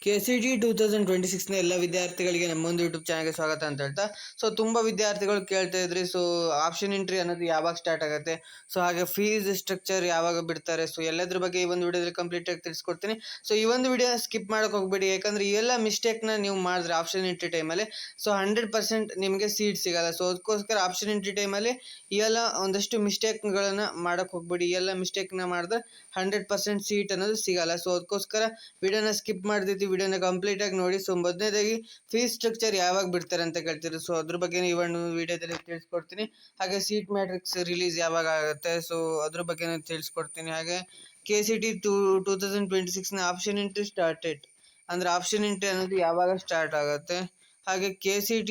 KCT 2026ನ ಎಲ್ಲ ವಿದ್ಯಾರ್ಥಿಗಳಿಗೆ ನಮ್ಮೊಂದು YouTube ಚಾನಲ್ಗೆ ಸ್ವಾಗತ ಅಂತ ಹೇಳ್ತಾ, ತುಂಬ ವಿದ್ಯಾರ್ಥಿಗಳು ಕೇಳ್ತಾ ಇದ್ರಿ. ಆಪ್ಷನ್ ಎಂಟ್ರಿ ಅನ್ನೋದು ಯಾವಾಗ ಸ್ಟಾರ್ಟ್ ಆಗುತ್ತೆ, ಹಾಗೆ ಫೀಸ್ ಸ್ಟ್ರಕ್ಚರ್ ಯಾವಾಗ ಬಿಡ್ತಾರೆ, ಎಲ್ಲದ್ರ ಬಗ್ಗೆ ಈ ಒಂದು ವಿಡಿಯೋದಲ್ಲಿ ಕಂಪ್ಲೀಟ್ ಆಗಿ ತಿಳಿಸ್ಕೊಡ್ತೀನಿ. ಈ ಒಂದು ವಿಡಿಯೋ ಸ್ಕಿಪ್ ಮಾಡೋಕೆ ಹೋಗ್ಬೇಡಿ, ಯಾಕಂದ್ರೆ ಈ ಎಲ್ಲ ಮಿಸ್ಟೇಕ್ನ ನೀವು ಮಾಡಿದ್ರೆ ಆಪ್ಷನ್ ಎಂಟ್ರಿ ಟೈಮಲ್ಲಿ 100% ನಿಮಗೆ ಸೀಟ್ ಸಿಗಲ್ಲ. ಅದಕ್ಕೋಸ್ಕರ ಆಪ್ಷನ್ ಎಂಟ್ರಿ ಟೈಮಲ್ಲಿ ಈ ಎಲ್ಲ ಒಂದಷ್ಟು ಮಿಸ್ಟೇಕ್ಗಳನ್ನು ಮಾಡೋಕೆ ಹೋಗ್ಬೇಡಿ. ಈ ಎಲ್ಲ ಮಿಸ್ಟೇಕ್ನ ಮಾಡಿದ್ರೆ 100% ಸೀಟ್ ಅನ್ನೋದು ಸಿಗಲ್ಲ. ಅದಕ್ಕೋಸ್ಕರ ವಿಡಿಯೋನ ಸ್ಕಿಪ್ ಮಾಡ್ತಿದ್ವಿ, ವಿಡಿಯೋನ ಕಂಪ್ಲೀಟ್ ಆಗಿ ನೋಡಿ. ಮೊದಲನೇದಾಗಿ ಫೀಸ್ ಸ್ಟ್ರಕ್ಚರ್ ಯಾವಾಗ ಬಿಡ್ತಾರೆ ಅಂತ ಕೇಳ್ತೀರಿ. ಅದ್ರ ಬಗ್ಗೆ ಈ ಒಂದು ವಿಡಿಯೋದಲ್ಲಿ ತಿಳಿಸ್ಕೊಡ್ತೀನಿ. ಹಾಗೆ ಸೀಟ್ ಮ್ಯಾಟ್ರಿಕ್ಸ್ ರಿಲೀಸ್ ಯಾವಾಗ ಆಗುತ್ತೆ, ಅದ್ರ ಬಗ್ಗೆ ತಿಳಿಸ್ಕೊಡ್ತೀನಿ. ಹಾಗೆ KCT 2026ನ ಆಪ್ಷನ್ ಎಂಟ್ರಿ ಸ್ಟಾರ್ಟೆಡ್ ಅಂದ್ರೆ ಆಪ್ಷನ್ ಎಂಟ್ರಿ ಅನ್ನೋದು ಯಾವಾಗ ಸ್ಟಾರ್ಟ್ ಆಗುತ್ತೆ. ಹಾಗೆ KCT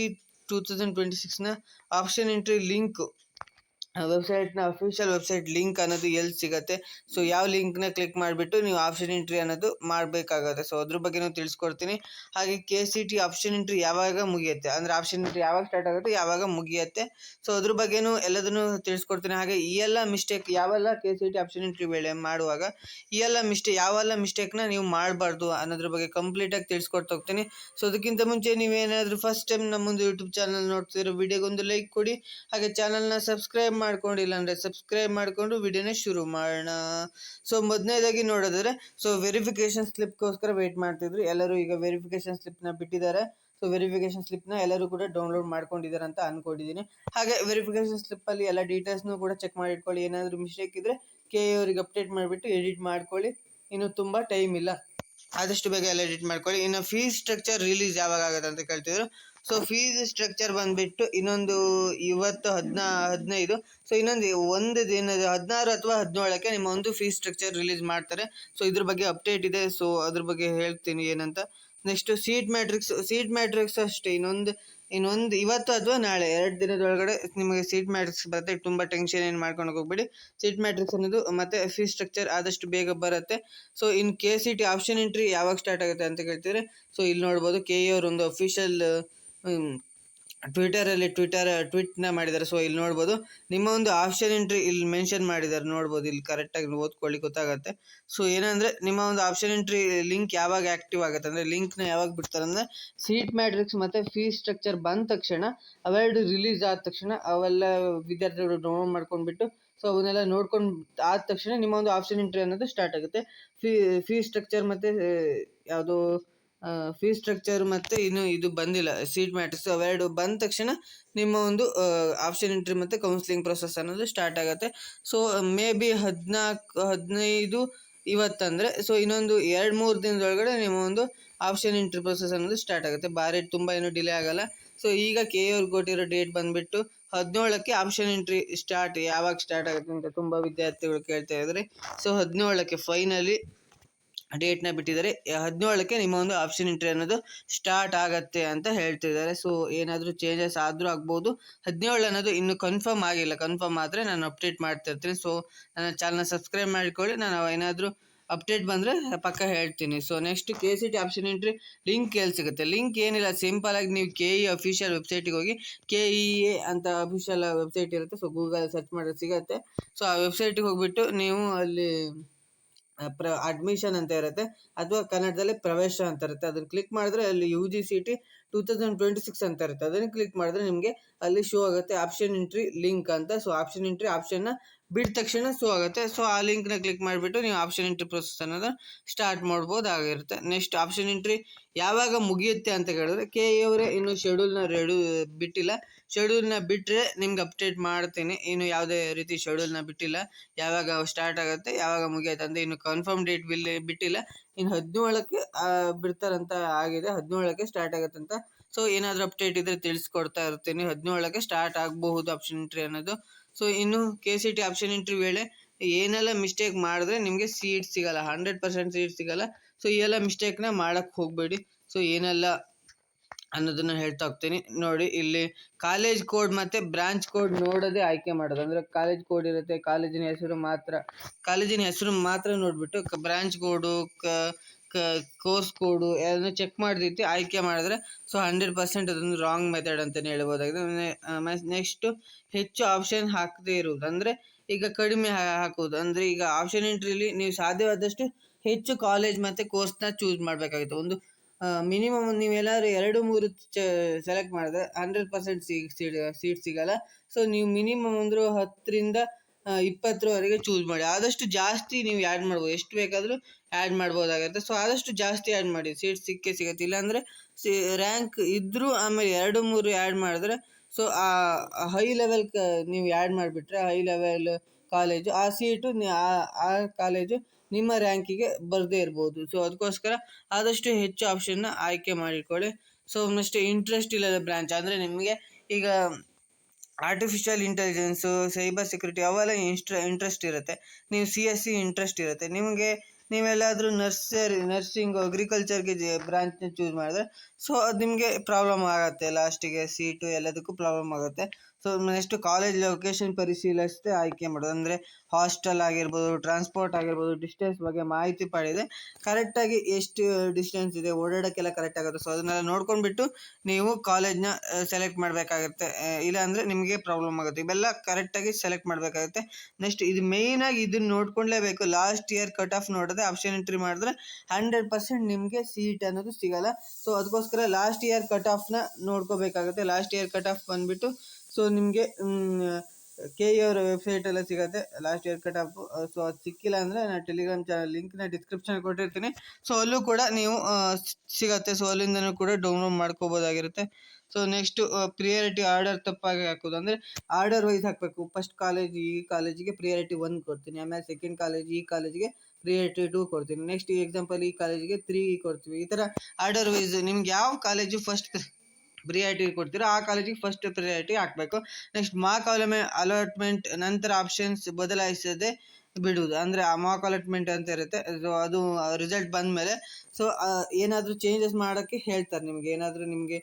2026ನ ಆಪ್ಷನ್ ಎಂಟ್ರಿ ಲಿಂಕ್ ವೆಬ್ಸೈಟ್ನ ಅಫಿಷಿಯಲ್ ವೆಬ್ಸೈಟ್ ಲಿಂಕ್ ಅನ್ನೋದು ಎಲ್ಲಿ ಸಿಗುತ್ತೆ, ಯಾವ ಲಿಂಕ್ನ ಕ್ಲಿಕ್ ಮಾಡಿಬಿಟ್ಟು ನೀವು ಆಪ್ಷನ್ ಎಂಟ್ರಿ ಅನ್ನೋದು ಮಾಡಬೇಕಾಗುತ್ತೆ. ಅದ್ರ ಬಗ್ಗೆನೂ ತಿಳಿಸ್ಕೊಡ್ತೀನಿ. ಹಾಗೆ KCT ಆಪ್ಷನ್ ಎಂಟ್ರಿ ಯಾವಾಗ ಮುಗಿಯುತ್ತೆ, ಅಂದರೆ ಆಪ್ಷನ್ ಎಂಟ್ರಿ ಯಾವಾಗ ಸ್ಟಾರ್ಟ್ ಆಗುತ್ತೆ, ಯಾವಾಗ ಮುಗಿಯುತ್ತೆ, ಅದ್ರ ಬಗ್ಗೆನೂ ಎಲ್ಲದನ್ನು ತಿಳಿಸ್ಕೊಡ್ತೀನಿ. ಹಾಗೆ ಈ ಎಲ್ಲ ಮಿಸ್ಟೇಕ್ ಯಾವೆಲ್ಲ KCT ಆಪ್ಷನ್ ಎಂಟ್ರಿ ವೇಳೆ ಮಾಡುವಾಗ ಈ ಎಲ್ಲ ಯಾವೆಲ್ಲ ಮಿಸ್ಟೇಕ್ನ ನೀವು ಮಾಡಬಾರ್ದು ಅನ್ನೋದ್ರ ಬಗ್ಗೆ ಕಂಪ್ಲೀಟಾಗಿ ತಿಳಿಸ್ಕೊಡ್ತಾ ಹೋಗ್ತೀನಿ. ಅದಕ್ಕಿಂತ ಮುಂಚೆ ನೀವೇನಾದರೂ ಫಸ್ಟ್ ಟೈಮ್ ನಮ್ಮೊಂದು ಯೂಟ್ಯೂಬ್ ಚಾನಲ್ ನೋಡ್ತಿರೋ ವಿಡಿಯೋಗೊಂದು ಲೈಕ್ ಕೊಡಿ. ಹಾಗೆ ಚಾನಲ್ನ ಸಬ್ಸ್ಕ್ರೈಬ್ ಮಾಡ್ಕೊಂಡಿಲ್ಲ ಅಂದರೆ ಸಬ್ಸ್ಕ್ರೈಬ್ ಮಾಡಿಕೊಂಡು ವಿಡಿಯೋನ ಶುರು ಮಾಡೋಣ. ಮೊದಲನೇದಾಗಿ ನೋಡೋದಾದ್ರೆ ವೆರಿಫಿಕೇಷನ್ ಸ್ಲಿಪ್ಗೋಸ್ಕರ ವೆಯ್ಟ್ ಮಾಡ್ತಿದ್ರು ಎಲ್ಲರೂ. ಈಗ ವೆರಿಫಿಕೇಷನ್ ಸ್ಲಿಪ್ನ ಬಿಟ್ಟಿದ್ದಾರೆ. ವೆರಿಫಿಕೇಷನ್ ಸ್ಲಿಪ್ನ ಎಲ್ಲರೂ ಕೂಡ ಡೌನ್ಲೋಡ್ ಮಾಡ್ಕೊಂಡಿದ್ದಾರೆ ಅಂತ ಅಂದ್ಕೊಂಡಿದ್ದೀನಿ. ಹಾಗೆ ವೆರಿಫಿಕೇಷನ್ ಸ್ಲಿಪ್ಪಲ್ಲಿ ಎಲ್ಲ ಡೀಟೇಲ್ಸ್ನೂ ಕೂಡ ಚೆಕ್ ಮಾಡಿ ಇಟ್ಕೊಳ್ಳಿ. ಏನಾದರೂ ಮಿಸ್ಟೇಕ್ ಇದ್ದರೆ KA ಅವರಿಗೆ ಅಪ್ಡೇಟ್ ಮಾಡಿಬಿಟ್ಟು ಎಡಿಟ್ ಮಾಡ್ಕೊಳ್ಳಿ. ಇನ್ನು ತುಂಬ ಟೈಮ್ ಇಲ್ಲ, ಆದಷ್ಟು ಬೇಗ ಎಲ್ಲ ಎಡಿಟ್ ಮಾಡ್ಕೊಳ್ಳಿ. ಇನ್ನು ಫೀಸ್ ಸ್ಟ್ರಕ್ಚರ್ ರಿಲೀಸ್ ಯಾವಾಗ ಆಗುತ್ತೆ ಅಂತ ಕೇಳ್ತಿದ್ರು. ಫೀಸ್ ಸ್ಟ್ರಕ್ಚರ್ ಬಂದುಬಿಟ್ಟು ಇನ್ನೊಂದು ಇವತ್ತು 15, ಇನ್ನೊಂದು ಒಂದು ದಿನದ 16 ಅಥವಾ 17ಕ್ಕೆ ನಿಮ್ಮ ಒಂದು ಫೀಸ್ ಸ್ಟ್ರಕ್ಚರ್ ರಿಲೀಸ್ ಮಾಡ್ತಾರೆ. ಇದ್ರ ಬಗ್ಗೆ ಅಪ್ಡೇಟ್ ಇದೆ. ಅದ್ರ ಬಗ್ಗೆ ಹೇಳ್ತೀನಿ ಏನಂತ. ನೆಕ್ಸ್ಟು ಸೀಟ್ ಮ್ಯಾಟ್ರಿಕ್ಸ್ ಅಷ್ಟೇ, ಇನ್ನೊಂದು ಇವತ್ತು ಅಥವಾ ನಾಳೆ 2 ದಿನದೊಳಗಡೆ ನಿಮಗೆ ಸೀಟ್ ಮ್ಯಾಟ್ರಿಕ್ಸ್ ಬರುತ್ತೆ. ತುಂಬ ಟೆನ್ಷನ್ ಏನು ಮಾಡ್ಕೊಂಡು ಹೋಗ್ಬೇಡಿ. ಸೀಟ್ ಮ್ಯಾಟ್ರಿಕ್ಸ್ ಅನ್ನೋದು ಮತ್ತು ಫೀಸ್ ಸ್ಟ್ರಕ್ಚರ್ ಆದಷ್ಟು ಬೇಗ ಬರುತ್ತೆ. ಇನ್ KCT ಆಪ್ಷನ್ ಎಂಟ್ರಿ ಯಾವಾಗ ಸ್ಟಾರ್ಟ್ ಆಗುತ್ತೆ ಅಂತ ಕೇಳ್ತೀರಿ. ಇಲ್ಲಿ ನೋಡ್ಬೋದು KA ಅವರು ಒಂದು ಅಫಿಷಿಯಲ್ ಟ್ವೀಟ್ನ ಮಾಡಿದ್ದಾರೆ. ಇಲ್ಲಿ ನೋಡ್ಬೋದು ನಿಮ್ಮ ಒಂದು ಆಪ್ಷನ್ ಎಂಟ್ರಿ ಇಲ್ಲಿ ಮೆನ್ಷನ್ ಮಾಡಿದ್ದಾರೆ, ನೋಡ್ಬೋದು. ಇಲ್ಲಿ ಕರೆಕ್ಟಾಗಿ ಓದ್ಕೊಳ್ಳಿ ಗೊತ್ತಾಗುತ್ತೆ. ಏನಂದರೆ ನಿಮ್ಮ ಒಂದು ಆಪ್ಷನ್ ಎಂಟ್ರಿ ಲಿಂಕ್ ಯಾವಾಗ ಆ್ಯಕ್ಟಿವ್ ಆಗುತ್ತೆ ಅಂದರೆ ಲಿಂಕ್ನ ಯಾವಾಗ ಬಿಡ್ತಾರೆ ಅಂದರೆ ಸೀಟ್ ಮ್ಯಾಟ್ರಿಕ್ಸ್ ಮತ್ತು ಫೀಸ್ ಸ್ಟ್ರಕ್ಚರ್ ಬಂದ ತಕ್ಷಣ, ಅವೆರಡು ರಿಲೀಸ್ ಆದ ತಕ್ಷಣ ಅವೆಲ್ಲ ವಿದ್ಯಾರ್ಥಿಗಳು ಡೌನ್ಲೋಡ್ ಮಾಡ್ಕೊಂಡ್ಬಿಟ್ಟು ಅವನ್ನೆಲ್ಲ ನೋಡ್ಕೊಂಡು ಆದ ತಕ್ಷಣ ನಿಮ್ಮ ಒಂದು ಆಪ್ಷನ್ ಎಂಟ್ರಿ ಅನ್ನೋದು ಸ್ಟಾರ್ಟ್ ಆಗುತ್ತೆ. ಫೀಸ್ ಸ್ಟ್ರಕ್ಚರ್ ಮತ್ತು ಯಾವುದು ಫೀಸ್ ಸ್ಟ್ರಕ್ಚರ್ ಮತ್ತು ಇನ್ನು ಇದು ಬಂದಿಲ್ಲ ಸೀಟ್ ಮ್ಯಾಟ್ರಿಕ್ಸ್, ಅವೆರಡು ಬಂದ ತಕ್ಷಣ ನಿಮ್ಮ ಒಂದು ಆಪ್ಷನ್ ಎಂಟ್ರಿ ಮತ್ತು ಕೌನ್ಸಿಲಿಂಗ್ ಪ್ರೊಸೆಸ್ ಅನ್ನೋದು ಸ್ಟಾರ್ಟ್ ಆಗುತ್ತೆ. ಮೇ ಬಿ 14-15 ಇವತ್ತಂದರೆ ಇನ್ನೊಂದು 2-3 ದಿನದೊಳಗಡೆ ನಿಮ್ಮ ಒಂದು ಆಪ್ಷನ್ ಎಂಟ್ರಿ ಪ್ರೊಸೆಸ್ ಅನ್ನೋದು ಸ್ಟಾರ್ಟ್ ಆಗುತ್ತೆ. ತುಂಬ ಏನು ಡಿಲೇ ಆಗಲ್ಲ. ಈಗ KA ಅವ್ರಿಗೆ ಕೊಟ್ಟಿರೋ ಡೇಟ್ ಬಂದುಬಿಟ್ಟು 17ಕ್ಕೆ ಆಪ್ಷನ್ ಎಂಟ್ರಿ ಯಾವಾಗ ಸ್ಟಾರ್ಟ್ ಆಗುತ್ತೆ ಅಂತ ತುಂಬ ವಿದ್ಯಾರ್ಥಿಗಳು ಕೇಳ್ತಾ ಇದ್ದಾರೆ. 17ಕ್ಕೆ ಫೈನಲಿ ಡೇಟ್ನ ಬಿಟ್ಟಿದ್ದಾರೆ. 17ಕ್ಕೆ ನಿಮ್ಮ ಒಂದು ಆಪ್ಷನ್ ಎಂಟ್ರಿ ಅನ್ನೋದು ಸ್ಟಾರ್ಟ್ ಆಗತ್ತೆ ಅಂತ ಹೇಳ್ತಿದ್ದಾರೆ. ಏನಾದರೂ ಚೇಂಜಸ್ ಆದರೂ ಆಗ್ಬೋದು. 17 ಅನ್ನೋದು ಇನ್ನೂ ಕನ್ಫರ್ಮ್ ಆಗಿಲ್ಲ. ಕನ್ಫರ್ಮ್ ಆದರೆ ನಾನು ಅಪ್ಡೇಟ್ ಮಾಡ್ತಿರ್ತೀನಿ. ನನ್ನ ಚಾನಲ್ನ ಸಬ್ಸ್ಕ್ರೈಬ್ ಮಾಡಿಕೊಳ್ಳಿ. ನಾನು ಏನಾದರೂ ಅಪ್ಡೇಟ್ ಬಂದರೆ ಪಕ್ಕ ಹೇಳ್ತೀನಿ. Next KCT option entry link ಎಲ್ಲಿ ಸಿಗುತ್ತೆ? ಲಿಂಕ್ ಏನಿಲ್ಲ, ಸಿಂಪಲಾಗಿ ನೀವು KE ಅಫಿಷಿಯಲ್ ವೆಬ್ಸೈಟಿಗೆ ಹೋಗಿ KEA ಅಂತ ಅಫಿಷಿಯಲ್ ವೆಬ್ಸೈಟ್ ಇರುತ್ತೆ. ಗೂಗಲ್ ಸರ್ಚ್ ಮಾಡಿದ್ರೆ ಸಿಗುತ್ತೆ. ಆ ವೆಬ್ಸೈಟಿಗೆ ಹೋಗ್ಬಿಟ್ಟು ನೀವು ಅಲ್ಲಿ ಅಡ್ಮಿಷನ್ ಅಂತ ಇರುತ್ತೆ, ಅಥವಾ ಕನ್ನಡದಲ್ಲಿ ಪ್ರವೇಶ ಅಂತ ಇರುತ್ತೆ. ಅದನ್ನು ಕ್ಲಿಕ್ ಮಾಡಿದ್ರೆ ಅಲ್ಲಿ UGCT 2026 ಅಂತ ಇರುತ್ತೆ. ಅದನ್ನು ಕ್ಲಿಕ್ ಮಾಡಿದ್ರೆ ನಿಮಗೆ ಅಲ್ಲಿ ಶೋ ಆಗುತ್ತೆ ಆಪ್ಷನ್ ಎಂಟ್ರಿ ಲಿಂಕ್ ಅಂತ. ಆಪ್ಷನ್ ಎಂಟ್ರಿ ಆಪ್ಷನ್ನ ಬಿಟ್ಟ ತಕ್ಷಣ ಶೋ ಆಗುತ್ತೆ. ಆ ಲಿಂಕ್ನ ಕ್ಲಿಕ್ ಮಾಡಿಬಿಟ್ಟು ನೀವು ಆಪ್ಷನ್ ಎಂಟ್ರಿ ಪ್ರೊಸೆಸ್ ಅನ್ನೋದು ಸ್ಟಾರ್ಟ್ ಮಾಡ್ಬೋದಾಗಿರುತ್ತೆ. ನೆಕ್ಸ್ಟ್ ಆಪ್ಷನ್ ಎಂಟ್ರಿ ಯಾವಾಗ ಮುಗಿಯುತ್ತೆ ಅಂತ ಹೇಳಿದ್ರೆ KA ಅವರೇ ಇನ್ನೂ ಶೆಡ್ಯೂಲ್ನ ಬಿಟ್ಟಿಲ್ಲ. ಶೆಡ್ಯೂಲ್ನ ಬಿಟ್ಟರೆ ನಿಮ್ಗೆ ಅಪ್ಡೇಟ್ ಮಾಡ್ತೀನಿ. ಇನ್ನು ಯಾವುದೇ ರೀತಿ ಶೆಡ್ಯೂಲ್ನ ಬಿಟ್ಟಿಲ್ಲ. ಯಾವಾಗ ಸ್ಟಾರ್ಟ್ ಆಗುತ್ತೆ, ಯಾವಾಗ ಮುಗಿಯುತ್ತೆ ಅಂತ ಇನ್ನು ಕನ್ಫರ್ಮ್ ಡೇಟ್ ಬಿಟ್ಟಿಲ್ಲ. ಇನ್ನು 17ಕ್ಕೆ ಬಿಡ್ತಾರಂತ ಆಗಿದೆ. 17ಕ್ಕೆ ಸ್ಟಾರ್ಟ್ ಆಗುತ್ತೆ ಅಂತ. ಏನಾದರೂ ಅಪ್ಡೇಟ್ ಇದ್ದರೆ ತಿಳಿಸ್ಕೊಡ್ತಾ ಇರ್ತೀನಿ. 17ಕ್ಕೆ ಸ್ಟಾರ್ಟ್ ಆಗಬಹುದು ಆಪ್ಷನ್ ಎಂಟ್ರಿ ಅನ್ನೋದು. ಇನ್ನು KCT ಆಪ್ಷನ್ ಎಂಟ್ರಿ ವೇಳೆ ಏನೆಲ್ಲ ಮಿಸ್ಟೇಕ್ ಮಾಡಿದ್ರೆ ನಿಮಗೆ ಸೀಟ್ ಸಿಗಲ್ಲ, 100% ಸೀಟ್ ಸಿಗಲ್ಲ. ಈ ಎಲ್ಲ ಮಿಸ್ಟೇಕ್ನ ಮಾಡೋಕ್ಕೆ ಹೋಗಬೇಡಿ. ಏನೆಲ್ಲ ಅನ್ನೋದನ್ನು ಹೇಳ್ತಾ ಹೋಗ್ತೀನಿ ನೋಡಿ. ಇಲ್ಲಿ ಕಾಲೇಜ್ ಕೋಡ್ ಮತ್ತು ಬ್ರಾಂಚ್ ಕೋಡ್ ನೋಡೋದೇ ಆಯ್ಕೆ ಮಾಡೋದು. ಅಂದರೆ ಕಾಲೇಜ್ ಕೋಡ್ ಇರುತ್ತೆ, ಕಾಲೇಜಿನ ಹೆಸರು ಮಾತ್ರ ನೋಡಿಬಿಟ್ಟು ಬ್ರಾಂಚ್ ಕೋಡು ಕೋರ್ಸ್ ಕೋಡು ಅದನ್ನು ಚೆಕ್ ಮಾಡಿದ ಆಯ್ಕೆ ಮಾಡಿದ್ರೆ 100% ಅದೊಂದು ರಾಂಗ್ ಮೆಥಡ್ ಅಂತಲೇ ಹೇಳ್ಬೋದಾಗಿದೆ. ನೆಕ್ಸ್ಟು ಹೆಚ್ಚು ಆಪ್ಷನ್ ಹಾಕದೇ ಇರುವುದು, ಅಂದರೆ ಈಗ ಕಡಿಮೆ ಹಾಕುವುದು. ಅಂದರೆ ಈಗ ಆಪ್ಷನ್ ಎಂಟ್ರಿಲಿ ನೀವು ಸಾಧ್ಯವಾದಷ್ಟು ಹೆಚ್ಚು ಕಾಲೇಜ್ ಮತ್ತು ಕೋರ್ಸ್ನ ಚೂಸ್ ಮಾಡಬೇಕಾಗುತ್ತೆ. ಮಿನಿಮಮ್ ನೀವೆಲ್ಲಾದ್ರೂ 2-3 ಸೆಲೆಕ್ಟ್ ಮಾಡಿದ್ರೆ 100% ಸೀಟ್ ಸಿಗಲ್ಲ. ಸೊ ನೀವು ಮಿನಿಮಮ್ ಅಂದರೂ 10ರಿಂದ 20ರವರೆಗೆ ಚೂಸ್ ಮಾಡಿ. ಆದಷ್ಟು ಜಾಸ್ತಿ ನೀವು ಆ್ಯಡ್ ಮಾಡ್ಬೋದು, ಎಷ್ಟು ಬೇಕಾದರೂ ಆ್ಯಡ್ ಮಾಡ್ಬೋದಾಗುತ್ತೆ. ಸೊ ಆದಷ್ಟು ಜಾಸ್ತಿ ಆ್ಯಡ್ ಮಾಡಿ, ಸೀಟ್ ಸಿಕ್ಕೇ ಸಿಗುತ್ತೆ. ಇಲ್ಲಾಂದರೆ ರ್ಯಾಂಕ್ ಇದ್ದರೂ ಆಮೇಲೆ 2-3 ಆ್ಯಡ್ ಮಾಡಿದ್ರೆ ಸೊ ಹೈ ಲೆವೆಲ್ ನೀವು ಆ್ಯಡ್ ಮಾಡಿಬಿಟ್ರೆ ಹೈ ಲೆವೆಲ್ ಕಾಲೇಜು ಆ ಸೀಟು ಆ ಕಾಲೇಜು ನಿಮ್ಮ ರ್ಯಾಂಕಿಗೆ ಬರದೇ ಇರ್ಬೋದು. ಸೊ ಅದಕ್ಕೋಸ್ಕರ ಆದಷ್ಟು ಹೆಚ್ಚು ಆಪ್ಷನ್ನ ಆಯ್ಕೆ ಮಾಡಿಕೊಳ್ಳಿ. ಸೊ ನೆಕ್ಸ್ಟ್ ಇಂಟ್ರೆಸ್ಟ್ ಇಲ್ಲದ ಬ್ರ್ಯಾಂಚ್ ಅಂದರೆ ನಿಮಗೆ ಈಗ ಆರ್ಟಿಫಿಷಿಯಲ್ ಇಂಟೆಲಿಜೆನ್ಸು, ಸೈಬರ್ ಸೆಕ್ಯೂರಿಟಿ ಅವೆಲ್ಲ ಇಂಟ್ರೆಸ್ಟ್ ಇರುತ್ತೆ. ನೀವು CSE ಇಂಟ್ರೆಸ್ಟ್ ಇರುತ್ತೆ ನಿಮಗೆ, ನೀವೆಲ್ಲಾದರೂ ನರ್ಸಿಂಗು, ಅಗ್ರಿಕಲ್ಚರ್ಗೆ ಬ್ರಾಂಚ್ನ ಚೂಸ್ ಮಾಡಿದ್ರೆ ಸೊ ಅದು ನಿಮಗೆ ಪ್ರಾಬ್ಲಮ್ ಆಗುತ್ತೆ, ಲಾಸ್ಟಿಗೆ ಸೀಟು ಎಲ್ಲದಕ್ಕೂ ಪ್ರಾಬ್ಲಮ್ ಆಗುತ್ತೆ. ಸೊ ನೆಕ್ಸ್ಟ್ ಕಾಲೇಜ್ ಲೊಕೇಶನ್ ಪರಿಶೀಲಿಸದೆ ಆಯ್ಕೆ ಮಾಡೋದು, ಅಂದರೆ ಹಾಸ್ಟೆಲ್ ಆಗಿರ್ಬೋದು, ಟ್ರಾನ್ಸ್ಪೋರ್ಟ್ ಆಗಿರ್ಬೋದು, ಡಿಸ್ಟೆನ್ಸ್ ಬಗ್ಗೆ ಮಾಹಿತಿ ಪಡೆದೆ ಕರೆಕ್ಟಾಗಿ ಎಷ್ಟು ಡಿಸ್ಟೆನ್ಸ್ ಇದೆ, ಓಡಾಡೋಕ್ಕೆಲ್ಲ ಕರೆಕ್ಟ್ ಆಗುತ್ತೆ. ಸೊ ಅದನ್ನೆಲ್ಲ ನೋಡ್ಕೊಂಡ್ಬಿಟ್ಟು ನೀವು ಕಾಲೇಜ್ನ ಸೆಲೆಕ್ಟ್ ಮಾಡಬೇಕಾಗುತ್ತೆ, ಇಲ್ಲಾಂದರೆ ನಿಮಗೆ ಪ್ರಾಬ್ಲಮ್ ಆಗುತ್ತೆ. ಇವೆಲ್ಲ ಕರೆಕ್ಟಾಗಿ ಸೆಲೆಕ್ಟ್ ಮಾಡಬೇಕಾಗುತ್ತೆ. ನೆಕ್ಸ್ಟ್ ಇದು ಮೇಯ್ನಾಗಿ ಇದನ್ನು ನೋಡ್ಕೊಳ್ಳೇಬೇಕು, ಲಾಸ್ಟ್ ಇಯರ್ ಕಟ್ ಆಫ್ ನೋಡಿದ್ರೆ ಆಪ್ಷನ್ ಎಂಟ್ರಿ ಮಾಡಿದ್ರೆ 100% ನಿಮಗೆ ಸೀಟ್ ಅನ್ನೋದು ಸಿಗಲ್ಲ. ಸೊ ಅದಕ್ಕೋಸ್ಕರ ಲಾಸ್ಟ್ ಇಯರ್ ಕಟ್ ಆಫ್ನ ನೋಡ್ಕೋಬೇಕಾಗುತ್ತೆ. ಲಾಸ್ಟ್ ಇಯರ್ ಕಟ್ ಆಫ್ ಬಂದುಬಿಟ್ಟು ಸೊ ನಿಮಗೆ KE ಅವರ ವೆಬ್ಸೈಟೆಲ್ಲ ಸಿಗುತ್ತೆ last year cut off. So ಅದು ಸಿಕ್ಕಿಲ್ಲ ಅಂದರೆ ನಾನು ಟೆಲಿಗ್ರಾಮ್ ಚಾನಲ್ ಲಿಂಕ್ನ ಡಿಸ್ಕ್ರಿಪ್ಷನ್ ಕೊಟ್ಟಿರ್ತೀನಿ. ಸೊ ಅಲ್ಲೂ ಕೂಡ ನೀವು ಸಿಗುತ್ತೆ. ಸೊ ಅಲ್ಲಿಂದನೂ ಕೂಡ ಡೌನ್ಲೋಡ್ ಮಾಡ್ಕೋಬೋದಾಗಿರುತ್ತೆ. ಸೊ ನೆಕ್ಸ್ಟು ಪ್ರಿಯಾರಿಟಿ ಆರ್ಡರ್ ತಪ್ಪಾಗಿ ಹಾಕೋದು, ಅಂದರೆ ಆರ್ಡರ್ ವೈಸ್ ಹಾಕಬೇಕು. ಫಸ್ಟ್ ಕಾಲೇಜ್ ಈ ಕಾಲೇಜಿಗೆ ಪ್ರಿಯಾರಿಟಿ 1 ಕೊಡ್ತೀನಿ, ಆಮೇಲೆ ಸೆಕೆಂಡ್ ಕಾಲೇಜ್ ಈ ಕಾಲೇಜಿಗೆ ಪ್ರಿಯಾರಿಟಿ 2 ಕೊಡ್ತೀನಿ, ನೆಕ್ಸ್ಟ್ ಎಕ್ಸಾಂಪಲ್ ಈ ಕಾಲೇಜಿಗೆ 3 ಕೊಡ್ತೀವಿ. ಈ ಥರ ಆರ್ಡರ್ ವೈಸ್ ನಿಮ್ಗೆ ಯಾವ ಕಾಲೇಜು ಫಸ್ಟ್ ಪ್ರಿಯಾರಿಟಿ ಕೊಡ್ತೀರೋ ಆ ಕಾಲೇಜಿಗೆ ಫಸ್ಟ್ ಪ್ರಿಯಾರಿಟಿ ಹಾಕಬೇಕು. ನೆಕ್ಸ್ಟ್ ಮಾರ್ಕ್ ಅಲಾಟ್ಮೆಂಟ್ ನಂತರ ಆಪ್ಷನ್ಸ್ ಬದಲಾಯಿಸದೆ ಬಿಡುವುದು, ಅಂದರೆ ಆ ಮಾರ್ಕ್ ಅಲಾಟ್ಮೆಂಟ್ ಅಂತ ಇರುತ್ತೆ. ಸೊ ಅದು ರಿಸಲ್ಟ್ ಬಂದಮೇಲೆ ಸೊ ಏನಾದರೂ ಚೇಂಜಸ್ ಮಾಡೋಕ್ಕೆ ಹೇಳ್ತಾರೆ ನಿಮಗೆ. ಏನಾದರೂ ನಿಮಗೆ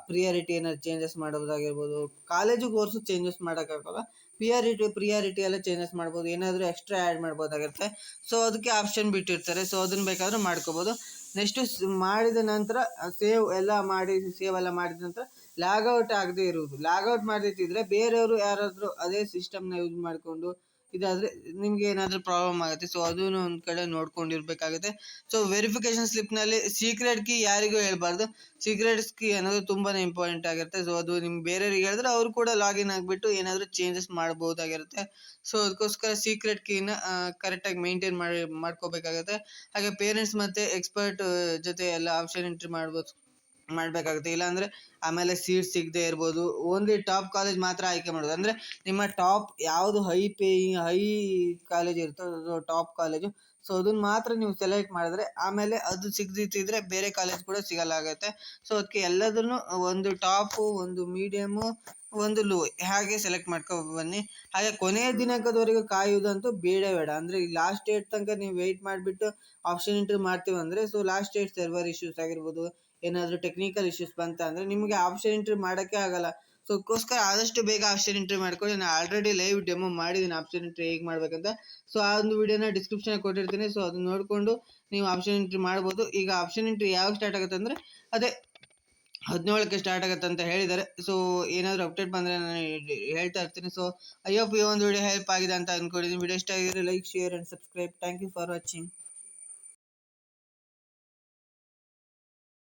ಪ್ರಿಯಾರಿಟಿ ಏನಾದ್ರು ಚೇಂಜಸ್ ಮಾಡೋದಾಗಿರ್ಬೋದು, ಕಾಲೇಜು ಕೋರ್ಸು ಚೇಂಜಸ್ ಮಾಡೋಕ್ಕಾಗಲ್ಲ, ಪ್ರಿಯಾರಿಟಿ ಎಲ್ಲ ಚೇಂಜಸ್ ಮಾಡ್ಬೋದು, ಏನಾದರೂ ಎಕ್ಸ್ಟ್ರಾ ಆ್ಯಡ್ ಮಾಡ್ಬೋದಾಗಿರುತ್ತೆ. ಸೊ ಅದಕ್ಕೆ ಆಪ್ಷನ್ ಬಿಟ್ಟಿರ್ತಾರೆ. ಸೊ ಅದನ್ನು ಬೇಕಾದರೂ ಮಾಡ್ಕೋಬೋದು. ನೆಕ್ಸ್ಟು ಮಾಡಿದ ನಂತರ ಸೇವ್ ಎಲ್ಲ ಮಾಡಿದ ನಂತರ ಲಾಗೌಟ್ ಆಗದೇ ಇರುವುದು. ಲಾಗೌಟ್ ಮಾಡದಿದ್ದರೆ ಬೇರೆಯವರು ಯಾರಾದರೂ ಅದೇ ಸಿಸ್ಟಮ್ನ ಯೂಸ್ ಮಾಡಿಕೊಂಡು ಇದಾದರೆ ನಿಮಗೆ ಏನಾದರೂ ಪ್ರಾಬ್ಲಮ್ ಆಗುತ್ತೆ. ಸೊ ಅದೂ ಒಂದು ಕಡೆ ನೋಡ್ಕೊಂಡಿರ್ಬೇಕಾಗುತ್ತೆ. ಸೊ ವೆರಿಫಿಕೇಷನ್ ಸ್ಲಿಪ್ನಲ್ಲಿ ಸೀಕ್ರೆಟ್ ಕೀ ಯಾರಿಗೂ ಹೇಳ್ಬಾರ್ದು. ಸೀಕ್ರೆಟ್ಸ್ ಕೀ ಅನ್ನೋದು ತುಂಬಾ ಇಂಪಾರ್ಟೆಂಟ್ ಆಗಿರುತ್ತೆ. ಸೊ ಅದು ನಿಮ್ಗೆ ಬೇರೆಯವ್ರಿಗೆ ಹೇಳಿದ್ರೆ ಅವರು ಕೂಡ ಲಾಗಿನ್ ಆಗಿಬಿಟ್ಟು ಏನಾದರೂ ಚೇಂಜಸ್ ಮಾಡ್ಬೋದಾಗಿರುತ್ತೆ. ಸೊ ಅದಕ್ಕೋಸ್ಕರ ಸೀಕ್ರೆಟ್ ಕೀನ ಕರೆಕ್ಟಾಗಿ ಮೇಂಟೈನ್ ಮಾಡ್ಕೋಬೇಕಾಗುತ್ತೆ. ಹಾಗೆ ಪೇರೆಂಟ್ಸ್ ಮತ್ತು ಎಕ್ಸ್ಪರ್ಟ್ ಜೊತೆ ಎಲ್ಲ ಆಪ್ಷನ್ ಎಂಟ್ರಿ ಮಾಡಬೇಕಾಗುತ್ತೆ. ಇಲ್ಲಾಂದರೆ ಆಮೇಲೆ ಸೀಟ್ ಸಿಗದೆ ಇರ್ಬೋದು. ಓನ್ಲಿ ಟಾಪ್ ಕಾಲೇಜ್ ಮಾತ್ರ ಆಯ್ಕೆ ಮಾಡೋದು, ಅಂದರೆ ನಿಮ್ಮ ಟಾಪ್ ಯಾವುದು ಹೈ ಕಾಲೇಜ್ ಇರುತ್ತೋ ಅದು ಟಾಪ್ ಕಾಲೇಜು. ಸೊ ಅದನ್ನು ಮಾತ್ರ ನೀವು ಸೆಲೆಕ್ಟ್ ಮಾಡಿದ್ರೆ ಆಮೇಲೆ ಅದು ಸಿಗದಿದ್ದರೆ ಬೇರೆ ಕಾಲೇಜ್ ಕೂಡ ಸಿಗಲಾಗುತ್ತೆ. ಸೊ ಅದಕ್ಕೆ ಎಲ್ಲದನ್ನು ಒಂದು ಟಾಪು, ಒಂದು ಮೀಡಿಯಮು, ಒಂದು ಲೋ ಹಾಗೆ ಸೆಲೆಕ್ಟ್ ಮಾಡ್ಕೊ ಬನ್ನಿ. ಹಾಗೆ ಕೊನೆಯ ದಿನಾಂಕದವರೆಗೂ ಕಾಯುವುದಂತೂ ಬೇಡ, ಅಂದರೆ ಈ ಲಾಸ್ಟ್ ಡೇಟ್ ತನಕ ನೀವು ವೆಯ್ಟ್ ಮಾಡಿಬಿಟ್ಟು ಆಪ್ಷನ್ ಎಂಟ್ರಿ ಮಾಡ್ತೀವಂದರೆ so last date server issues ಆಗಿರ್ಬೋದು, ಏನಾದರೂ ಟೆಕ್ನಿಕಲ್ ಇಶ್ಯೂಸ್ ಬಂತ ಅಂದರೆ ನಿಮಗೆ ಆಪ್ಷನ್ ಎಂಟ್ರಿ ಮಾಡೋಕ್ಕೆ ಆಗಲ್ಲ. ಸೊ ಅದಕ್ಕೋಸ್ಕರ ಆದಷ್ಟು ಬೇಗ ಆಪ್ಷನ್ ಎಂಟ್ರಿ ಮಾಡ್ಕೊಳ್ಳಿ. ನಾನು ಆಲ್ರೆಡಿ ಲೈವ್ ಡೆಮೋ ಮಾಡಿದ್ದೀನಿ ಆಪ್ಷನ್ ಎಂಟ್ರಿ ಹೇಗೆ ಮಾಡಬೇಕಂತ. ಸೊ ಆ ಒಂದು ವಿಡಿಯೋನ ಡಿಸ್ಕ್ರಿಪ್ಷನ್ ಕೊಟ್ಟಿರ್ತೀನಿ. ಸೊ ಅದನ್ನ ನೋಡಿಕೊಂಡು ನೀವು ಆಪ್ಷನ್ ಎಂಟ್ರಿ ಮಾಡ್ಬೋದು. ಈಗ ಆಪ್ಷನ್ ಎಂಟ್ರಿ ಯಾವಾಗ ಸ್ಟಾರ್ಟ್ ಆಗುತ್ತೆ ಅಂದರೆ ಅದೇ 17ಕ್ಕೆ ಸ್ಟಾರ್ಟ್ ಆಗುತ್ತೆ ಅಂತ ಹೇಳಿದ್ದಾರೆ. ಸೊ ಏನಾದರೂ ಅಪ್ಡೇಟ್ ಬಂದರೆ ನಾನು ಹೇಳ್ತಾ ಇರ್ತೀನಿ. ಸೊ ಐ ಹೋಪ್ ಈ ಒಂದು ವಿಡಿಯೋ ಹೆಲ್ಪ್ ಆಗಿದೆ ಅಂತ ಅಂದ್ಕೊಂಡಿದ್ದೀನಿ. ವಿಡಿಯೋ ಇಷ್ಟ ಆಗಿದ್ರೆ like, share and subscribe. Thank you for watching.